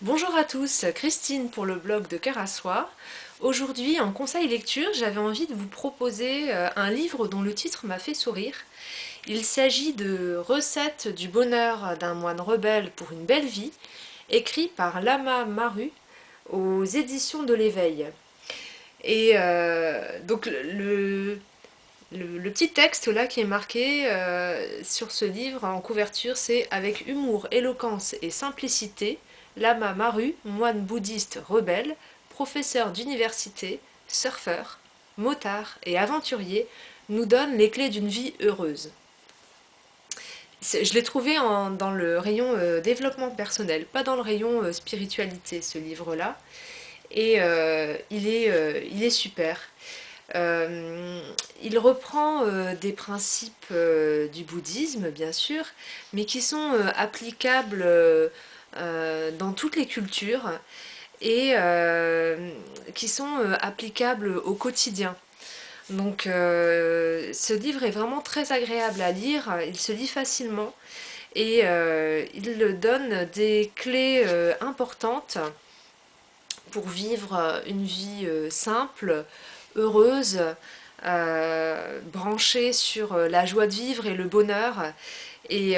Bonjour à tous, Christine pour le blog de Cœur à Soi. Aujourd'hui, en conseil lecture, j'avais envie de vous proposer un livre dont le titre m'a fait sourire. Il s'agit de Recettes du bonheur d'un moine rebelle pour une belle vie, écrit par Lama Maru aux éditions de l'Éveil. Et donc le petit texte là qui est marqué sur ce livre en couverture, c'est avec humour, éloquence et simplicité, Lama Maru, moine bouddhiste rebelle, professeur d'université, surfeur, motard et aventurier, nous donne les clés d'une vie heureuse. Je l'ai trouvé dans le rayon développement personnel, pas dans le rayon spiritualité, ce livre-là. Et il est super. Euh, il reprend des principes du bouddhisme, bien sûr, mais qui sont applicables dans toutes les cultures et qui sont applicables au quotidien. Donc ce livre est vraiment très agréable à lire, il se lit facilement et il donne des clés importantes pour vivre une vie simple, heureuse, branchée sur la joie de vivre et le bonheur. Et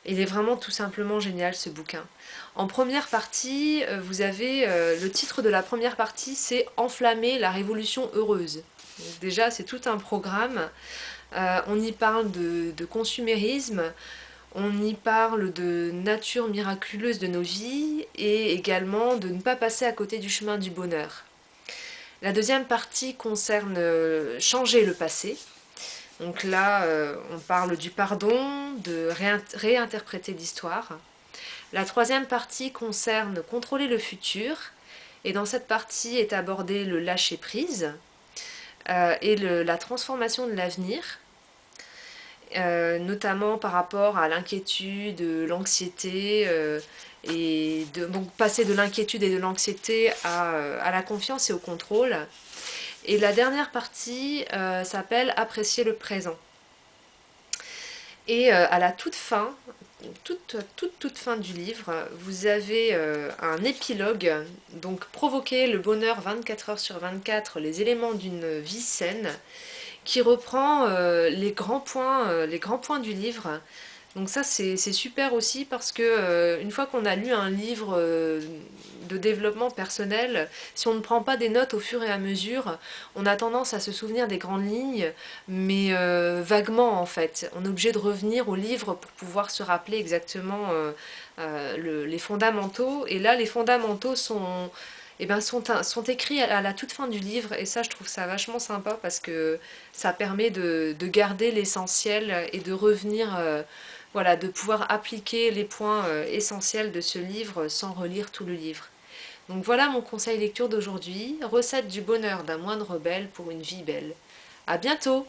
il est vraiment tout simplement génial ce bouquin. En première partie, vous avez le titre de la première partie, c'est Enflammer la révolution heureuse. Donc déjà, c'est tout un programme. On y parle de consumérisme, on y parle de nature miraculeuse de nos vies et également de ne pas passer à côté du chemin du bonheur. La deuxième partie concerne changer le passé. Donc là, on parle du pardon, de réinterpréter l'histoire. La troisième partie concerne contrôler le futur. Et dans cette partie est abordé le lâcher-prise et la transformation de l'avenir. Notamment par rapport à l'inquiétude, l'anxiété, et donc passer de l'inquiétude et de l'anxiété à la confiance et au contrôle. Et la dernière partie s'appelle Apprécier le présent. Et à la toute fin, toute fin du livre, vous avez un épilogue, donc provoquer le bonheur 24 heures sur 24, les éléments d'une vie saine, qui reprend les grands points du livre. Donc ça c'est super aussi parce que une fois qu'on a lu un livre de développement personnel, si on ne prend pas des notes au fur et à mesure, on a tendance à se souvenir des grandes lignes, mais vaguement en fait. On est obligé de revenir au livre pour pouvoir se rappeler exactement les fondamentaux. Et là les fondamentaux sont sont écrits à la toute fin du livre et ça je trouve ça vachement sympa parce que ça permet de garder l'essentiel et de revenir, voilà, de pouvoir appliquer les points essentiels de ce livre sans relire tout le livre. Donc voilà mon conseil lecture d'aujourd'hui, recette du bonheur d'un moine rebelle pour une vie belle. À bientôt!